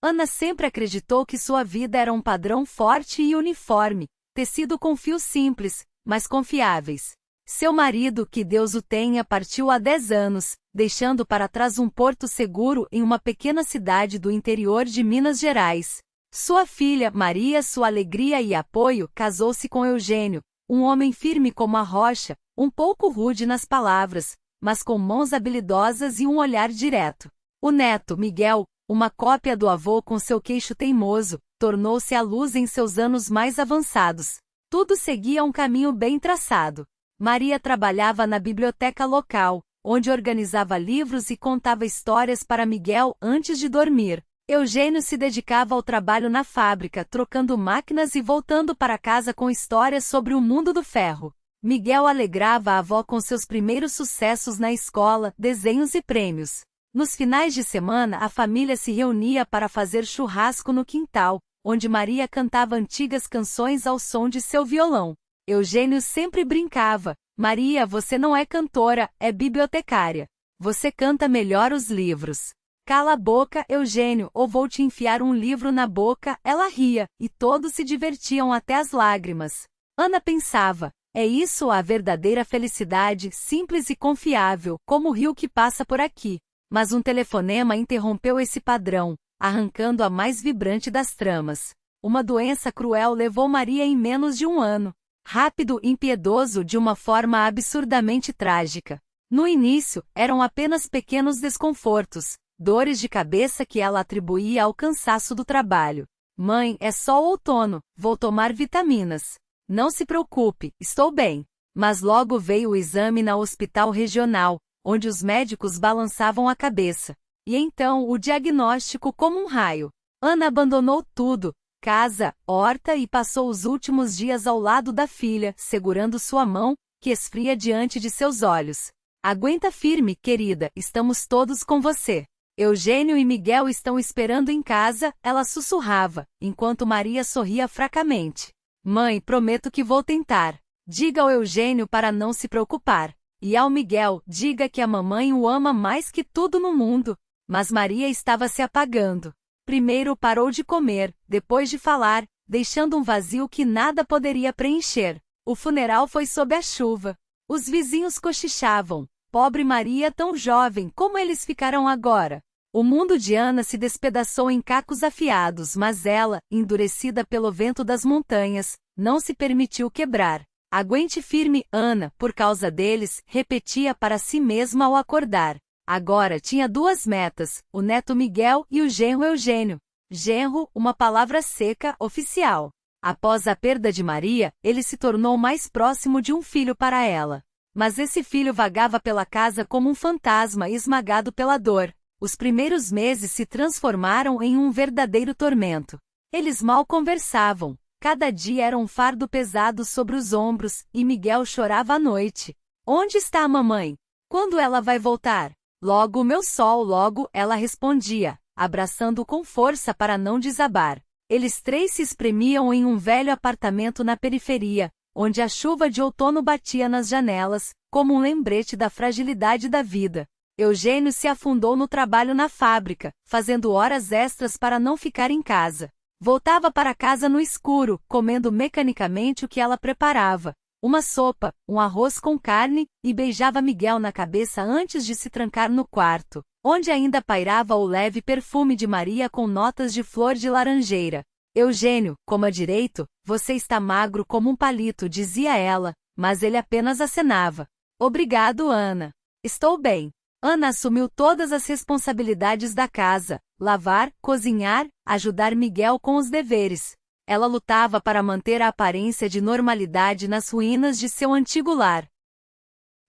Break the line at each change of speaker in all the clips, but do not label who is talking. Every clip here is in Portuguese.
Ana sempre acreditou que sua vida era um padrão forte e uniforme, tecido com fios simples, mas confiáveis. Seu marido, que Deus o tenha, partiu há 10 anos, deixando para trás um porto seguro em uma pequena cidade do interior de Minas Gerais. Sua filha, Maria, sua alegria e apoio, casou-se com Eugênio, um homem firme como a rocha, um pouco rude nas palavras, mas com mãos habilidosas e um olhar direto. O neto, Miguel, uma cópia do avô com seu queixo teimoso, tornou-se a luz em seus anos mais avançados. Tudo seguia um caminho bem traçado. Maria trabalhava na biblioteca local, onde organizava livros e contava histórias para Miguel antes de dormir. Eugênio se dedicava ao trabalho na fábrica, trocando máquinas e voltando para casa com histórias sobre o mundo do ferro. Miguel alegrava a avó com seus primeiros sucessos na escola, desenhos e prêmios. Nos finais de semana, a família se reunia para fazer churrasco no quintal, onde Maria cantava antigas canções ao som de seu violão. Eugênio sempre brincava: Maria, você não é cantora, é bibliotecária. Você canta melhor os livros. Cala a boca, Eugênio, ou vou te enfiar um livro na boca. Ela ria, e todos se divertiam até as lágrimas. Ana pensava: é isso a verdadeira felicidade, simples e confiável, como o rio que passa por aqui. Mas um telefonema interrompeu esse padrão, arrancando a mais vibrante das tramas. Uma doença cruel levou Maria em menos de 1 ano. Rápido e impiedoso de uma forma absurdamente trágica. No início, eram apenas pequenos desconfortos, dores de cabeça que ela atribuía ao cansaço do trabalho. Mãe, é só outono, vou tomar vitaminas. Não se preocupe, estou bem. Mas logo veio o exame na hospital regional, onde os médicos balançavam a cabeça. E então o diagnóstico como um raio. Ana abandonou tudo. Casa, horta e passou os últimos dias ao lado da filha, segurando sua mão, que esfria diante de seus olhos. Aguenta firme, querida, estamos todos com você. Eugênio e Miguel estão esperando em casa, ela sussurrava, enquanto Maria sorria fracamente. Mãe, prometo que vou tentar. Diga ao Eugênio para não se preocupar. E ao Miguel, diga que a mamãe o ama mais que tudo no mundo. Mas Maria estava se apagando. Primeiro parou de comer, depois de falar, deixando um vazio que nada poderia preencher. O funeral foi sob a chuva. Os vizinhos cochichavam. Pobre Maria, tão jovem, como eles ficaram agora? O mundo de Ana se despedaçou em cacos afiados, mas ela, endurecida pelo vento das montanhas, não se permitiu quebrar. Aguente firme, Ana, por causa deles, repetia para si mesma ao acordar. Agora tinha 2 metas, o neto Miguel e o genro Eugênio. Genro, uma palavra seca, oficial. Após a perda de Maria, ele se tornou mais próximo de um filho para ela. Mas esse filho vagava pela casa como um fantasma esmagado pela dor. Os primeiros meses se transformaram em um verdadeiro tormento. Eles mal conversavam. Cada dia era um fardo pesado sobre os ombros, e Miguel chorava à noite. Onde está a mamãe? Quando ela vai voltar? Logo, meu sol, logo, ela respondia, abraçando-o com força para não desabar. Eles 3 se espremiam em um velho apartamento na periferia, onde a chuva de outono batia nas janelas, como um lembrete da fragilidade da vida. Eugênio se afundou no trabalho na fábrica, fazendo horas extras para não ficar em casa. Voltava para casa no escuro, comendo mecanicamente o que ela preparava. Uma sopa, um arroz com carne, e beijava Miguel na cabeça antes de se trancar no quarto, onde ainda pairava o leve perfume de Maria com notas de flor de laranjeira. Eugênio, coma direito, você está magro como um palito, dizia ela, mas ele apenas acenava. Obrigado, Ana. Estou bem. Ana assumiu todas as responsabilidades da casa, lavar, cozinhar, ajudar Miguel com os deveres. Ela lutava para manter a aparência de normalidade nas ruínas de seu antigo lar.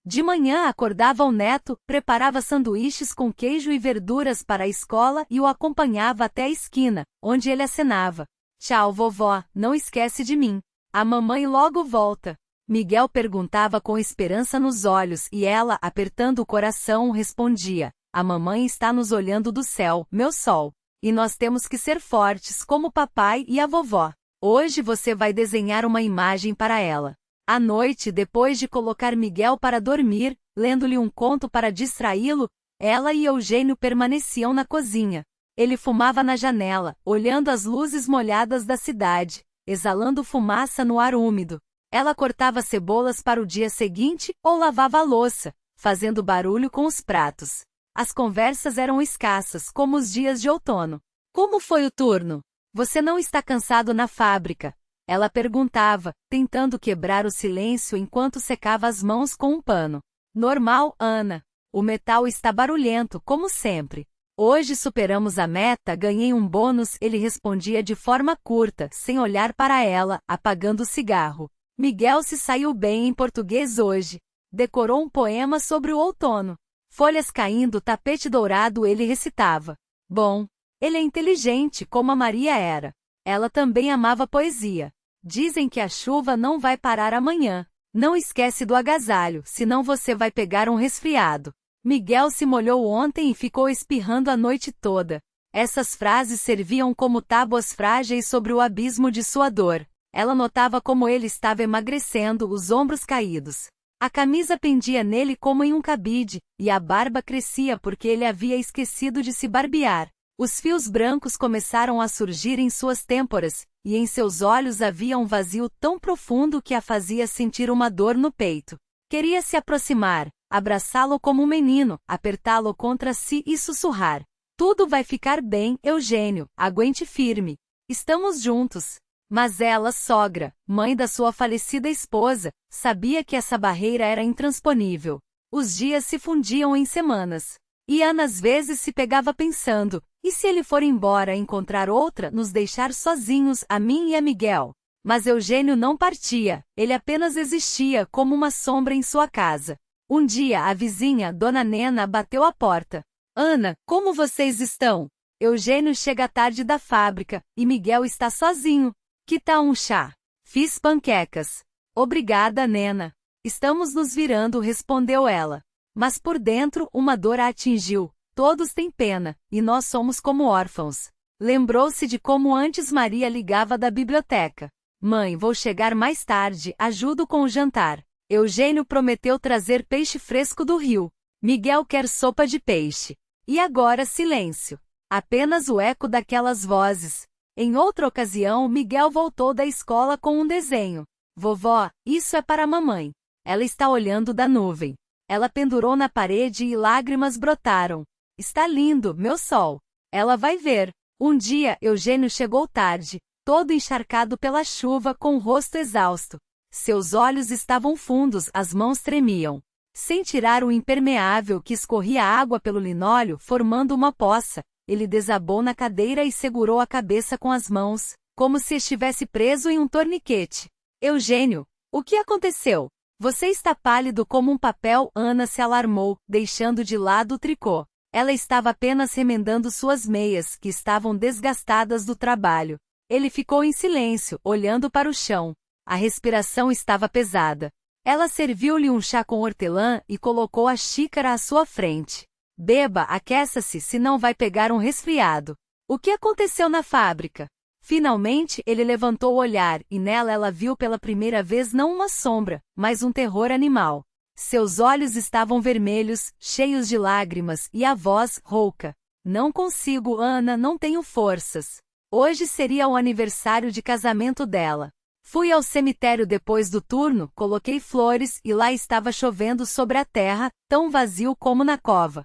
De manhã acordava o neto, preparava sanduíches com queijo e verduras para a escola e o acompanhava até a esquina, onde ele acenava. Tchau, vovó, não esquece de mim. A mamãe logo volta. Miguel perguntava com esperança nos olhos e ela, apertando o coração, respondia. A mamãe está nos olhando do céu, meu sol. E nós temos que ser fortes como o papai e a vovó. Hoje você vai desenhar uma imagem para ela. À noite, depois de colocar Miguel para dormir, lendo-lhe um conto para distraí-lo, ela e Eugênio permaneciam na cozinha. Ele fumava na janela, olhando as luzes molhadas da cidade, exalando fumaça no ar úmido. Ela cortava cebolas para o dia seguinte ou lavava a louça, fazendo barulho com os pratos. As conversas eram escassas, como os dias de outono. Como foi o turno? Você não está cansado na fábrica? Ela perguntava, tentando quebrar o silêncio enquanto secava as mãos com um pano. Normal, Ana. O metal está barulhento, como sempre. Hoje superamos a meta, ganhei um bônus, ele respondia de forma curta, sem olhar para ela, apagando o cigarro. Miguel se saiu bem em português hoje. Decorou um poema sobre o outono. Folhas caindo, tapete dourado, ele recitava. Bom, ele é inteligente, como a Maria era. Ela também amava poesia. Dizem que a chuva não vai parar amanhã. Não esquece do agasalho, senão você vai pegar um resfriado. Miguel se molhou ontem e ficou espirrando a noite toda. Essas frases serviam como tábuas frágeis sobre o abismo de sua dor. Ela notava como ele estava emagrecendo, os ombros caídos. A camisa pendia nele como em um cabide, e a barba crescia porque ele havia esquecido de se barbear. Os fios brancos começaram a surgir em suas têmporas, e em seus olhos havia um vazio tão profundo que a fazia sentir uma dor no peito. Queria se aproximar, abraçá-lo como um menino, apertá-lo contra si e sussurrar. Tudo vai ficar bem, Eugênio, aguente firme. Estamos juntos. Mas ela, sogra, mãe da sua falecida esposa, sabia que essa barreira era intransponível. Os dias se fundiam em semanas. E Ana às vezes se pegava pensando, e se ele for embora encontrar outra, nos deixar sozinhos, a mim e a Miguel? Mas Eugênio não partia, ele apenas existia como uma sombra em sua casa. Um dia a vizinha, Dona Nena, bateu à porta. Ana, como vocês estão? Eugênio chega tarde da fábrica, e Miguel está sozinho. Que tal um chá? Fiz panquecas. Obrigada, Nena. Estamos nos virando, respondeu ela. Mas por dentro uma dor a atingiu. Todos têm pena, e nós somos como órfãos. Lembrou-se de como antes Maria ligava da biblioteca. Mãe, vou chegar mais tarde, ajudo com o jantar. Eugênio prometeu trazer peixe fresco do rio. Miguel quer sopa de peixe. E agora silêncio. Apenas o eco daquelas vozes. Em outra ocasião, Miguel voltou da escola com um desenho. Vovó, isso é para a mamãe. Ela está olhando da nuvem. Ela pendurou na parede e lágrimas brotaram. Está lindo, meu sol. Ela vai ver. Um dia, Eugênio chegou tarde, todo encharcado pela chuva, com o rosto exausto. Seus olhos estavam fundos, as mãos tremiam. Sem tirar o impermeável que escorria água pelo linóleo, formando uma poça, ele desabou na cadeira e segurou a cabeça com as mãos, como se estivesse preso em um torniquete. Eugênio, o que aconteceu? Você está pálido como um papel, Ana se alarmou, deixando de lado o tricô. Ela estava apenas remendando suas meias, que estavam desgastadas do trabalho. Ele ficou em silêncio, olhando para o chão. A respiração estava pesada. Ela serviu-lhe um chá com hortelã e colocou a xícara à sua frente. Beba, aqueça-se, senão vai pegar um resfriado. O que aconteceu na fábrica? Finalmente, ele levantou o olhar, e nela ela viu pela primeira vez não uma sombra, mas um terror animal. Seus olhos estavam vermelhos, cheios de lágrimas, e a voz, rouca. Não consigo, Ana, não tenho forças. Hoje seria o aniversário de casamento dela. Fui ao cemitério depois do turno, coloquei flores, e lá estava chovendo sobre a terra, tão vazio como na cova.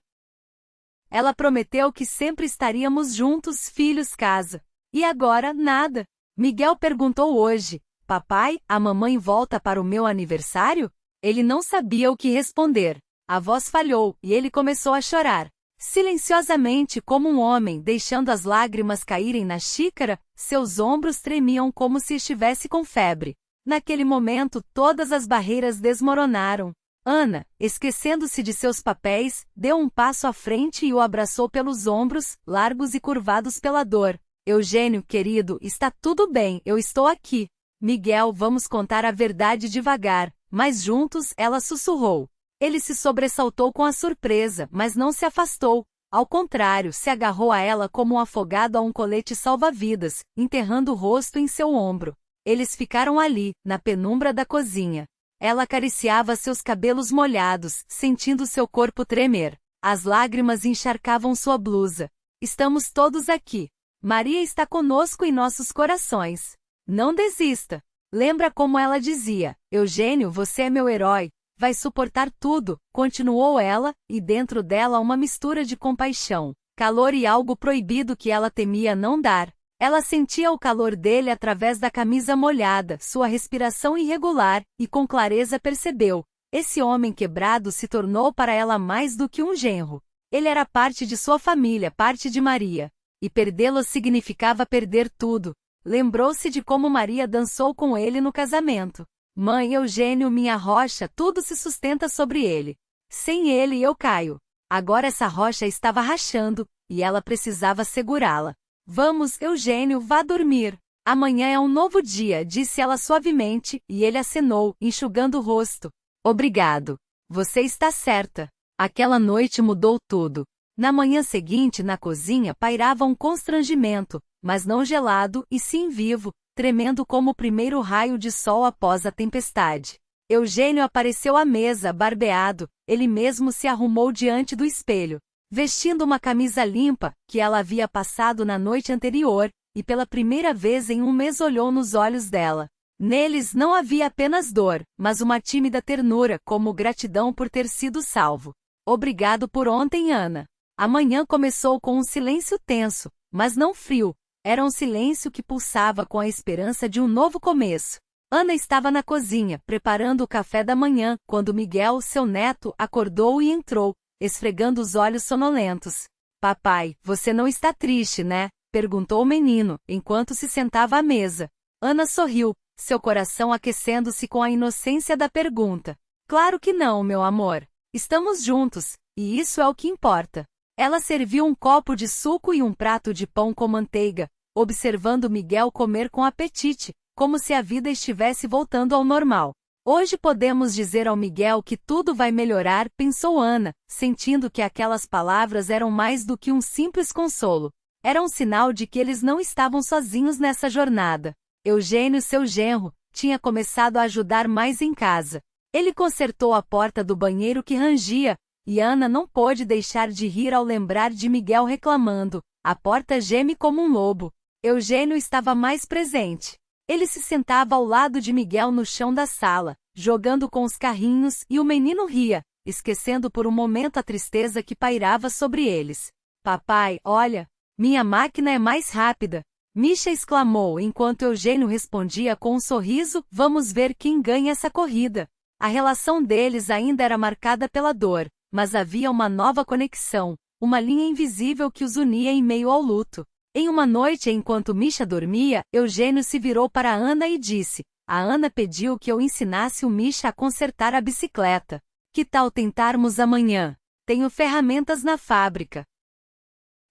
Ela prometeu que sempre estaríamos juntos, filhos, casa. E agora, nada. Miguel perguntou hoje, papai, a mamãe volta para o meu aniversário? Ele não sabia o que responder. A voz falhou, e ele começou a chorar. Silenciosamente como um homem, deixando as lágrimas caírem na xícara, seus ombros tremiam como se estivesse com febre. Naquele momento, todas as barreiras desmoronaram. Ana, esquecendo-se de seus papéis, deu um passo à frente e o abraçou pelos ombros, largos e curvados pela dor. Eugênio, querido, está tudo bem, eu estou aqui. Miguel, vamos contar a verdade devagar, mas juntos, ela sussurrou. Ele se sobressaltou com a surpresa, mas não se afastou. Ao contrário, se agarrou a ela como um afogado a um colete salva-vidas, enterrando o rosto em seu ombro. Eles ficaram ali, na penumbra da cozinha. Ela acariciava seus cabelos molhados, sentindo seu corpo tremer. As lágrimas encharcavam sua blusa. Estamos todos aqui. Maria está conosco em nossos corações. Não desista. Lembra como ela dizia: Eugênio, você é meu herói. Vai suportar tudo, continuou ela, e dentro dela uma mistura de compaixão, calor e algo proibido que ela temia não dar. Ela sentia o calor dele através da camisa molhada, sua respiração irregular, e com clareza percebeu: esse homem quebrado se tornou para ela mais do que um genro. Ele era parte de sua família, parte de Maria. E perdê-lo significava perder tudo. Lembrou-se de como Maria dançou com ele no casamento. Mãe, Eugênio, minha rocha, tudo se sustenta sobre ele. Sem ele eu caio. Agora essa rocha estava rachando, e ela precisava segurá-la. Vamos, Eugênio, vá dormir. Amanhã é um novo dia, disse ela suavemente, e ele acenou, enxugando o rosto. Obrigado. Você está certa. Aquela noite mudou tudo. Na manhã seguinte, na cozinha, pairava um constrangimento, mas não gelado, e sim vivo, tremendo como o primeiro raio de sol após a tempestade. Eugênio apareceu à mesa, barbeado, ele mesmo se arrumou diante do espelho, vestindo uma camisa limpa, que ela havia passado na noite anterior, e pela primeira vez em um mês olhou nos olhos dela. Neles não havia apenas dor, mas uma tímida ternura, como gratidão por ter sido salvo. Obrigado por ontem, Ana. A manhã começou com um silêncio tenso, mas não frio. Era um silêncio que pulsava com a esperança de um novo começo. Ana estava na cozinha, preparando o café da manhã, quando Miguel, seu neto, acordou e entrou, esfregando os olhos sonolentos. Papai, você não está triste, né? Perguntou o menino, enquanto se sentava à mesa. Ana sorriu, seu coração aquecendo-se com a inocência da pergunta. Claro que não, meu amor. Estamos juntos, e isso é o que importa. Ela serviu um copo de suco e um prato de pão com manteiga, observando Miguel comer com apetite, como se a vida estivesse voltando ao normal. Hoje podemos dizer ao Miguel que tudo vai melhorar, pensou Ana, sentindo que aquelas palavras eram mais do que um simples consolo. Era um sinal de que eles não estavam sozinhos nessa jornada. Eugênio, seu genro, tinha começado a ajudar mais em casa. Ele consertou a porta do banheiro que rangia, e Ana não pôde deixar de rir ao lembrar de Miguel reclamando: a porta geme como um lobo. Eugênio estava mais presente. Ele se sentava ao lado de Miguel no chão da sala, jogando com os carrinhos, e o menino ria, esquecendo por um momento a tristeza que pairava sobre eles. Papai, olha, minha máquina é mais rápida. Misha exclamou enquanto Eugênio respondia com um sorriso: vamos ver quem ganha essa corrida. A relação deles ainda era marcada pela dor, mas havia uma nova conexão, uma linha invisível que os unia em meio ao luto. Em uma noite enquanto Misha dormia, Eugênio se virou para Ana e disse: a Ana pediu que eu ensinasse o Misha a consertar a bicicleta. Que tal tentarmos amanhã? Tenho ferramentas na fábrica.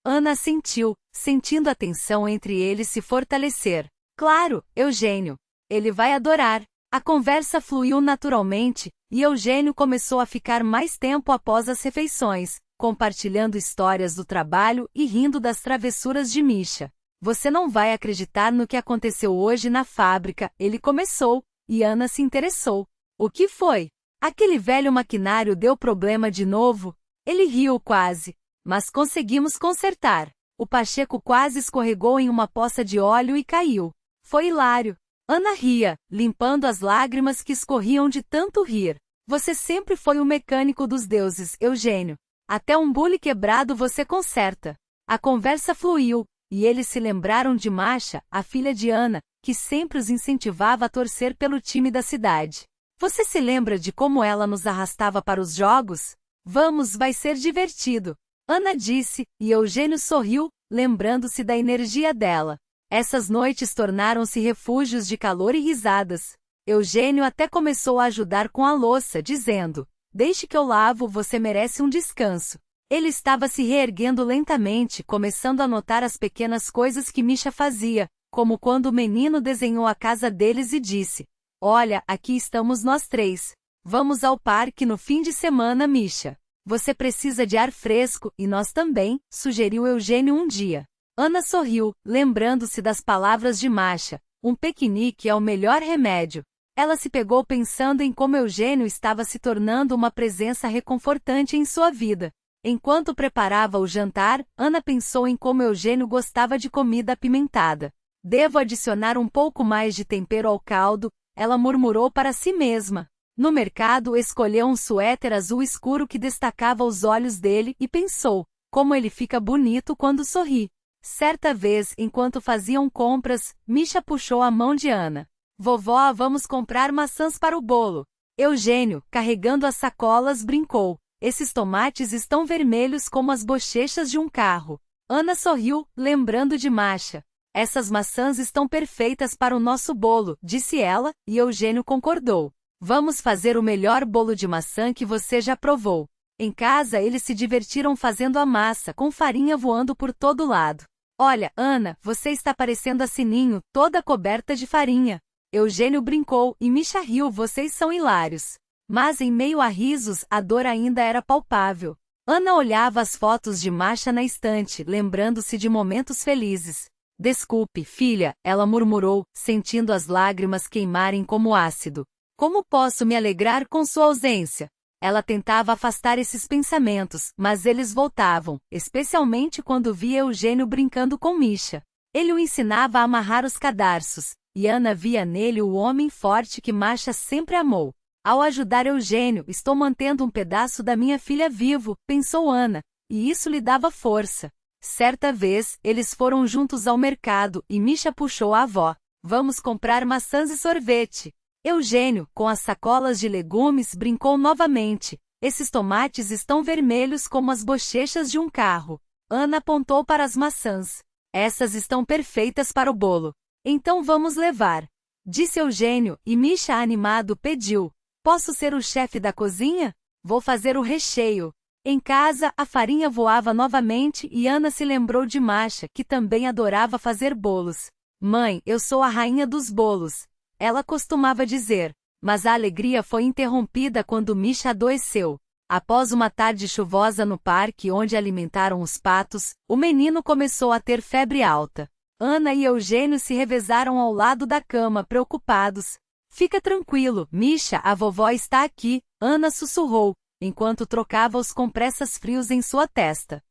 Ana assentiu, sentindo a tensão entre eles se fortalecer. Claro, Eugênio. Ele vai adorar. A conversa fluiu naturalmente, e Eugênio começou a ficar mais tempo após as refeições, compartilhando histórias do trabalho e rindo das travessuras de Misha. Você não vai acreditar no que aconteceu hoje na fábrica, ele começou, e Ana se interessou. O que foi? Aquele velho maquinário deu problema de novo? Ele riu quase. Mas conseguimos consertar. O Pacheco quase escorregou em uma poça de óleo e caiu. Foi hilário. Ana ria, limpando as lágrimas que escorriam de tanto rir. Você sempre foi o mecânico dos deuses, Eugênio. Até um bule quebrado você conserta. A conversa fluiu, e eles se lembraram de Masha, a filha de Ana, que sempre os incentivava a torcer pelo time da cidade. Você se lembra de como ela nos arrastava para os jogos? Vamos, vai ser divertido. Ana disse, e Eugênio sorriu, lembrando-se da energia dela. Essas noites tornaram-se refúgios de calor e risadas. Eugênio até começou a ajudar com a louça, dizendo: deixe que eu lavo, você merece um descanso. Ele estava se reerguendo lentamente, começando a notar as pequenas coisas que Misha fazia, como quando o menino desenhou a casa deles e disse: olha, aqui estamos nós três. Vamos ao parque no fim de semana, Misha. Você precisa de ar fresco, e nós também, sugeriu Eugênio um dia. Ana sorriu, lembrando-se das palavras de Masha: um piquenique é o melhor remédio. Ela se pegou pensando em como Eugênio estava se tornando uma presença reconfortante em sua vida. Enquanto preparava o jantar, Ana pensou em como Eugênio gostava de comida apimentada. Devo adicionar um pouco mais de tempero ao caldo, ela murmurou para si mesma. No mercado, escolheu um suéter azul escuro que destacava os olhos dele e pensou, como ele fica bonito quando sorri. Certa vez, enquanto faziam compras, Misha puxou a mão de Ana. Vovó, vamos comprar maçãs para o bolo. Eugênio, carregando as sacolas, brincou. Esses tomates estão vermelhos como as bochechas de um carro. Ana sorriu, lembrando de Masha. Essas maçãs estão perfeitas para o nosso bolo, disse ela, e Eugênio concordou. Vamos fazer o melhor bolo de maçã que você já provou. Em casa, eles se divertiram fazendo a massa, com farinha voando por todo lado. Olha, Ana, você está parecendo a Sininho, toda coberta de farinha. Eugênio brincou, e Misha riu, vocês são hilários. Mas em meio a risos, a dor ainda era palpável. Ana olhava as fotos de Masha na estante, lembrando-se de momentos felizes. Desculpe, filha, ela murmurou, sentindo as lágrimas queimarem como ácido. Como posso me alegrar com sua ausência? Ela tentava afastar esses pensamentos, mas eles voltavam, especialmente quando via Eugênio brincando com Misha. Ele o ensinava a amarrar os cadarços, e Ana via nele o homem forte que Masha sempre amou. Ao ajudar Eugênio, estou mantendo um pedaço da minha filha vivo, pensou Ana, e isso lhe dava força. Certa vez, eles foram juntos ao mercado e Misha puxou a avó. Vamos comprar maçãs e sorvete. Eugênio, com as sacolas de legumes, brincou novamente. Esses tomates estão vermelhos como as bochechas de um carro. Ana apontou para as maçãs. Essas estão perfeitas para o bolo. Então vamos levar. Disse Eugênio, e Misha animado pediu. Posso ser o chefe da cozinha? Vou fazer o recheio. Em casa, a farinha voava novamente e Ana se lembrou de Masha, que também adorava fazer bolos. Mãe, eu sou a rainha dos bolos. Ela costumava dizer. Mas a alegria foi interrompida quando Misha adoeceu. Após uma tarde chuvosa no parque onde alimentaram os patos, o menino começou a ter febre alta. Ana e Eugênio se revezaram ao lado da cama, preocupados. Fica tranquilo, Misha, a vovó está aqui, Ana sussurrou, enquanto trocava os compressas frios em sua testa.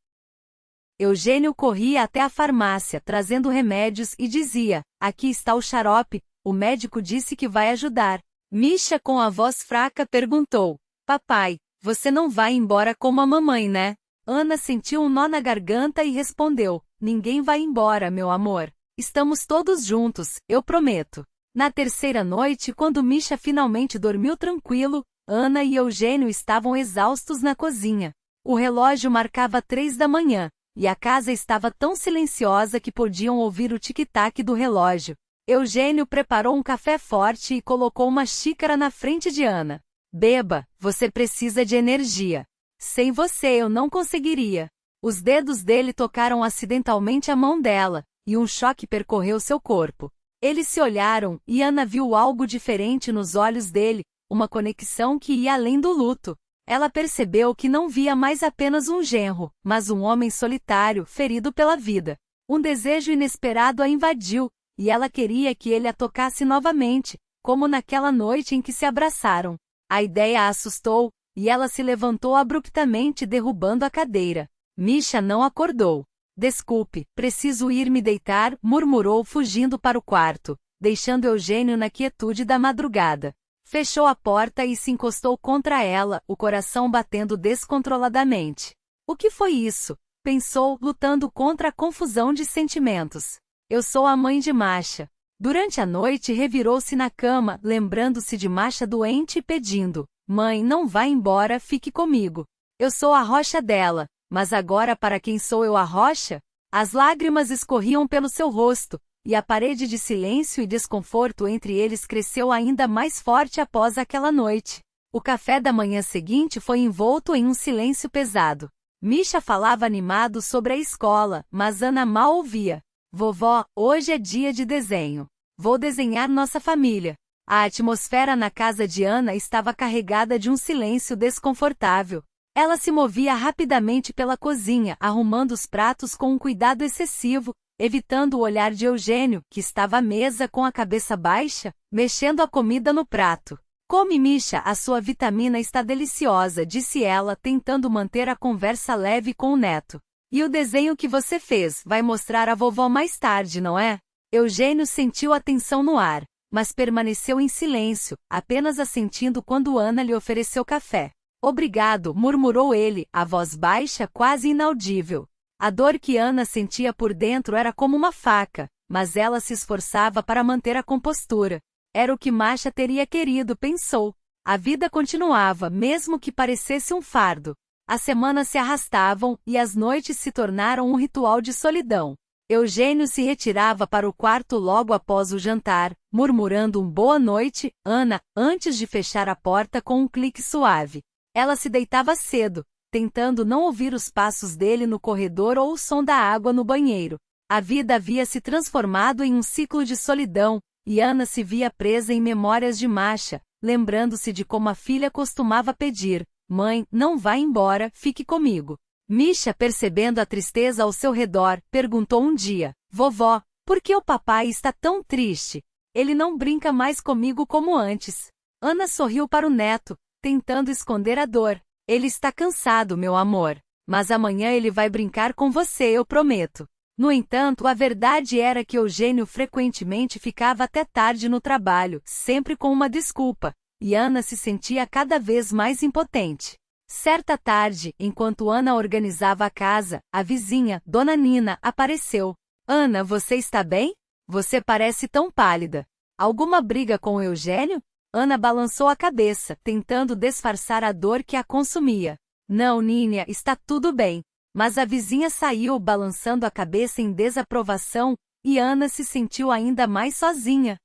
Eugênio corria até a farmácia, trazendo remédios e dizia, aqui está o xarope, o médico disse que vai ajudar. Misha, com a voz fraca, perguntou, papai, você não vai embora como a mamãe, né? Ana sentiu um nó na garganta e respondeu, ninguém vai embora, meu amor. Estamos todos juntos, eu prometo. Na terceira noite, quando Misha finalmente dormiu tranquilo, Ana e Eugênio estavam exaustos na cozinha. O relógio marcava 3 da manhã, e a casa estava tão silenciosa que podiam ouvir o tic-tac do relógio. Eugênio preparou um café forte e colocou uma xícara na frente de Ana. Beba, você precisa de energia. Sem você eu não conseguiria. Os dedos dele tocaram acidentalmente a mão dela, e um choque percorreu seu corpo. Eles se olharam, e Ana viu algo diferente nos olhos dele, uma conexão que ia além do luto. Ela percebeu que não via mais apenas um genro, mas um homem solitário, ferido pela vida. Um desejo inesperado a invadiu, e ela queria que ele a tocasse novamente, como naquela noite em que se abraçaram. A ideia a assustou, e ela se levantou abruptamente derrubando a cadeira. Misha não acordou. Desculpe, preciso ir me deitar, murmurou fugindo para o quarto, deixando Eugênio na quietude da madrugada. Fechou a porta e se encostou contra ela, o coração batendo descontroladamente. O que foi isso? Pensou, lutando contra a confusão de sentimentos. Eu sou a mãe de Masha. Durante a noite revirou-se na cama, lembrando-se de Masha doente e pedindo, mãe, não vá embora, fique comigo. Eu sou a rocha dela. Mas agora para quem sou eu a rocha? As lágrimas escorriam pelo seu rosto, e a parede de silêncio e desconforto entre eles cresceu ainda mais forte após aquela noite. O café da manhã seguinte foi envolto em um silêncio pesado. Misha falava animado sobre a escola, mas Ana mal ouvia. Vovó, hoje é dia de desenho. Vou desenhar nossa família. A atmosfera na casa de Ana estava carregada de um silêncio desconfortável. Ela se movia rapidamente pela cozinha, arrumando os pratos com um cuidado excessivo, evitando o olhar de Eugênio, que estava à mesa com a cabeça baixa, mexendo a comida no prato. Come, Misha, a sua vitamina está deliciosa, disse ela, tentando manter a conversa leve com o neto. E o desenho que você fez vai mostrar à vovó mais tarde, não é? Eugênio sentiu a tensão no ar, mas permaneceu em silêncio, apenas assentindo quando Ana lhe ofereceu café. Obrigado, murmurou ele, a voz baixa, quase inaudível. A dor que Ana sentia por dentro era como uma faca, mas ela se esforçava para manter a compostura. Era o que Masha teria querido, pensou. A vida continuava, mesmo que parecesse um fardo. As semanas se arrastavam e as noites se tornaram um ritual de solidão. Eugênio se retirava para o quarto logo após o jantar, murmurando um boa noite, Ana, antes de fechar a porta com um clique suave. Ela se deitava cedo, tentando não ouvir os passos dele no corredor ou o som da água no banheiro. A vida havia se transformado em um ciclo de solidão, e Ana se via presa em memórias de Masha, lembrando-se de como a filha costumava pedir, mãe, não vá embora, fique comigo. Misha, percebendo a tristeza ao seu redor, perguntou um dia, vovó, por que o papai está tão triste? Ele não brinca mais comigo como antes. Ana sorriu para o neto, tentando esconder a dor. Ele está cansado, meu amor. Mas amanhã ele vai brincar com você, eu prometo. No entanto, a verdade era que Eugênio frequentemente ficava até tarde no trabalho, sempre com uma desculpa, e Ana se sentia cada vez mais impotente. Certa tarde, enquanto Ana organizava a casa, a vizinha, Dona Nina, apareceu. Ana, você está bem? Você parece tão pálida. Alguma briga com Eugênio? Ana balançou a cabeça, tentando disfarçar a dor que a consumia. Não, Nínia, está tudo bem. Mas a vizinha saiu balançando a cabeça em desaprovação, e Ana se sentiu ainda mais sozinha.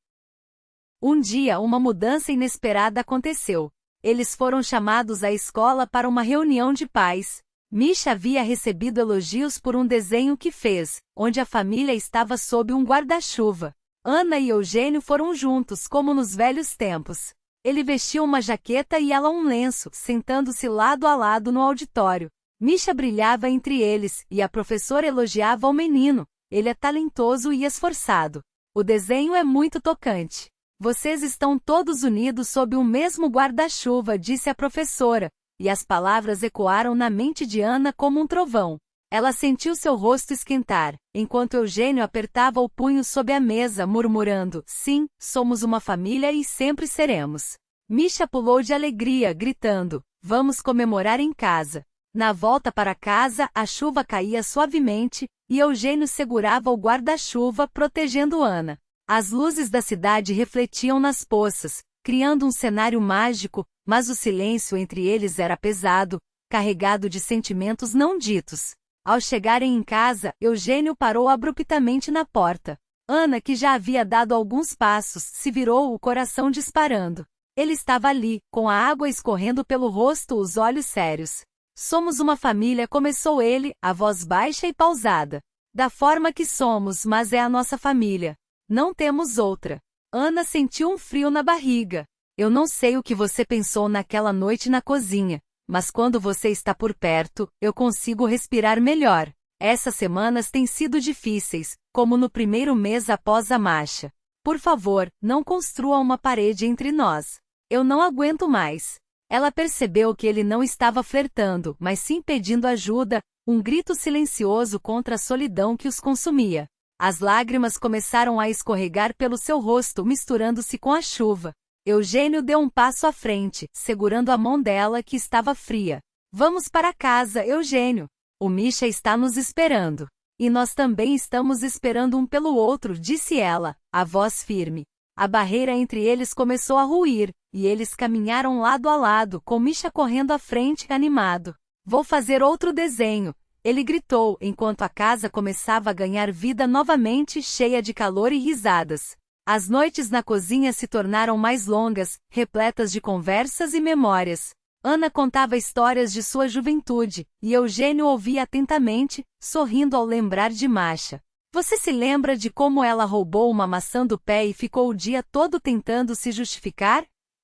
Um dia, uma mudança inesperada aconteceu. Eles foram chamados à escola para uma reunião de pais. Misha havia recebido elogios por um desenho que fez, onde a família estava sob um guarda-chuva. Ana e Eugênio foram juntos como nos velhos tempos. Ele vestiu uma jaqueta e ela um lenço, sentando-se lado a lado no auditório. Misha brilhava entre eles, e a professora elogiava o menino. Ele é talentoso e esforçado. O desenho é muito tocante. Vocês estão todos unidos sob o mesmo guarda-chuva, disse a professora, e as palavras ecoaram na mente de Ana como um trovão. Ela sentiu seu rosto esquentar, enquanto Eugênio apertava o punho sob a mesa, murmurando, sim, somos uma família e sempre seremos. Misha pulou de alegria, gritando, vamos comemorar em casa. Na volta para casa, a chuva caía suavemente, e Eugênio segurava o guarda-chuva, protegendo Ana. As luzes da cidade refletiam nas poças, criando um cenário mágico, mas o silêncio entre eles era pesado, carregado de sentimentos não ditos. Ao chegarem em casa, Eugênio parou abruptamente na porta. Ana, que já havia dado alguns passos, se virou, o coração disparando. Ele estava ali, com a água escorrendo pelo rosto, os olhos sérios. Somos uma família, começou ele, a voz baixa e pausada. Da forma que somos, mas é a nossa família. Não temos outra. Ana sentiu um frio na barriga. Eu não sei o que você pensou naquela noite na cozinha, mas quando você está por perto, eu consigo respirar melhor. Essas semanas têm sido difíceis, como no primeiro mês após a Masha. Por favor, não construa uma parede entre nós. Eu não aguento mais. Ela percebeu que ele não estava flertando, mas sim pedindo ajuda, um grito silencioso contra a solidão que os consumia. As lágrimas começaram a escorregar pelo seu rosto, misturando-se com a chuva. Eugênio deu um passo à frente, segurando a mão dela que estava fria. Vamos para casa, Eugênio. O Misha está nos esperando. E nós também estamos esperando um pelo outro, disse ela, a voz firme. A barreira entre eles começou a ruir, e eles caminharam lado a lado, com Misha correndo à frente, animado. Vou fazer outro desenho, ele gritou, enquanto a casa começava a ganhar vida novamente, cheia de calor e risadas. As noites na cozinha se tornaram mais longas, repletas de conversas e memórias. Ana contava histórias de sua juventude, e Eugênio ouvia atentamente, sorrindo ao lembrar de Masha. Você se lembra de como ela roubou uma maçã do pé e ficou o dia todo tentando se justificar?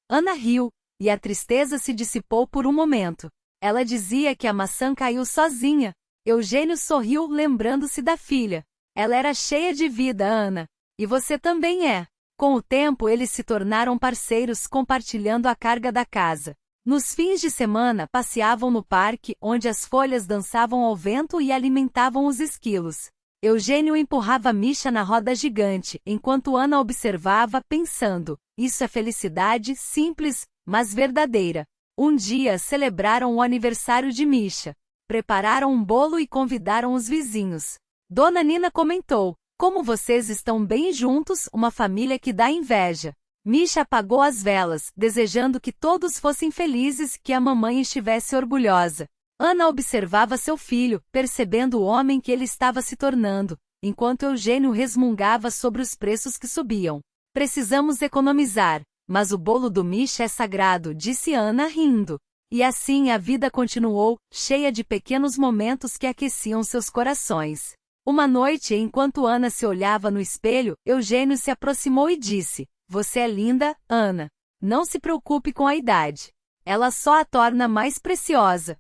Ana riu, e a tristeza se dissipou por um momento. Ela dizia que a maçã caiu sozinha. Eugênio sorriu, lembrando-se da filha. Ela era cheia de vida, Ana. E você também é. Com o tempo eles se tornaram parceiros, compartilhando a carga da casa. Nos fins de semana passeavam no parque, onde as folhas dançavam ao vento e alimentavam os esquilos. Eugênio empurrava Misha na roda gigante, enquanto Ana observava, pensando: isso é felicidade simples, mas verdadeira. Um dia celebraram o aniversário de Misha. Prepararam um bolo e convidaram os vizinhos. Dona Nina comentou: como vocês estão bem juntos, uma família que dá inveja. Misha apagou as velas, desejando que todos fossem felizes, que a mamãe estivesse orgulhosa. Ana observava seu filho, percebendo o homem que ele estava se tornando, enquanto Eugênio resmungava sobre os preços que subiam. Precisamos economizar, mas o bolo do Misha é sagrado, disse Ana rindo. E assim a vida continuou, cheia de pequenos momentos que aqueciam seus corações. Uma noite, enquanto Ana se olhava no espelho, Eugênio se aproximou e disse: você é linda, Ana. Não se preocupe com a idade. Ela só a torna mais preciosa.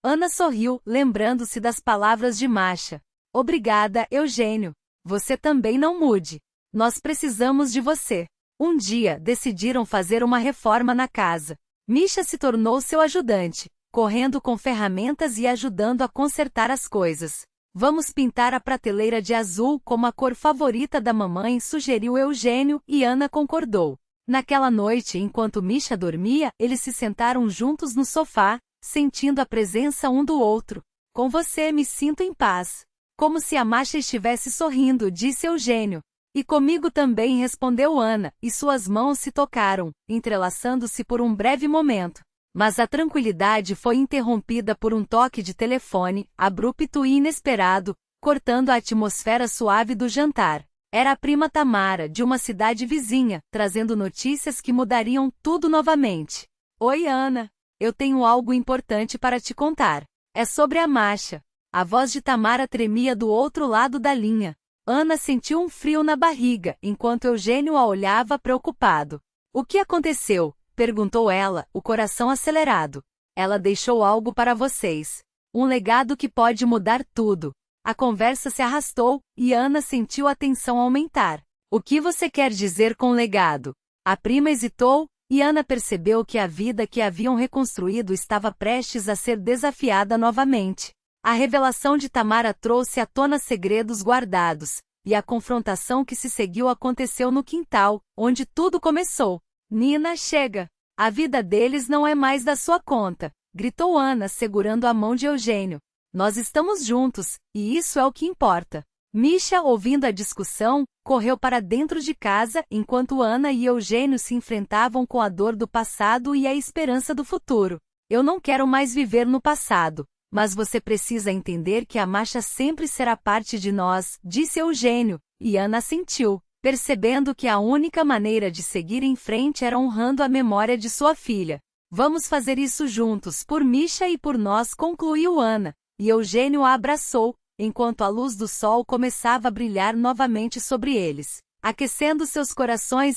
Ana sorriu, lembrando-se das palavras de Masha. Obrigada, Eugênio. Você também não mude. Nós precisamos de você. Um dia, decidiram fazer uma reforma na casa. Misha se tornou seu ajudante, correndo com ferramentas e ajudando a consertar as coisas. Vamos pintar a prateleira de azul como a cor favorita da mamãe, sugeriu Eugênio, e Ana concordou. Naquela noite, enquanto Misha dormia, eles se sentaram juntos no sofá, sentindo a presença um do outro. Com você me sinto em paz. Como se a Masha estivesse sorrindo, disse Eugênio. E comigo também, respondeu Ana, e suas mãos se tocaram, entrelaçando-se por um breve momento. Mas a tranquilidade foi interrompida por um toque de telefone, abrupto e inesperado, cortando a atmosfera suave do jantar. Era a prima Tamara, de uma cidade vizinha, trazendo notícias que mudariam tudo novamente. Oi, Ana. Eu tenho algo importante para te contar. É sobre a Masha. A voz de Tamara tremia do outro lado da linha. Ana sentiu um frio na barriga, enquanto Eugênio a olhava preocupado. O que aconteceu? Perguntou ela, o coração acelerado. Ela deixou algo para vocês. Um legado que pode mudar tudo. A conversa se arrastou, e Ana sentiu a tensão aumentar. O que você quer dizer com legado? A prima hesitou, e Ana percebeu que a vida que haviam reconstruído estava prestes a ser desafiada novamente. A revelação de Tamara trouxe à tona segredos guardados, e a confrontação que se seguiu aconteceu no quintal, onde tudo começou. Nina, chega! A vida deles não é mais da sua conta, gritou Ana, segurando a mão de Eugênio. Nós estamos juntos, e isso é o que importa. Misha, ouvindo a discussão, correu para dentro de casa, enquanto Ana e Eugênio se enfrentavam com a dor do passado e a esperança do futuro. Eu não quero mais viver no passado, mas você precisa entender que a Masha sempre será parte de nós, disse Eugênio, e Ana assentiu, percebendo que a única maneira de seguir em frente era honrando a memória de sua filha. Vamos fazer isso juntos, por Misha e por nós, concluiu Ana, e Eugênio a abraçou, enquanto a luz do sol começava a brilhar novamente sobre eles, aquecendo seus corações.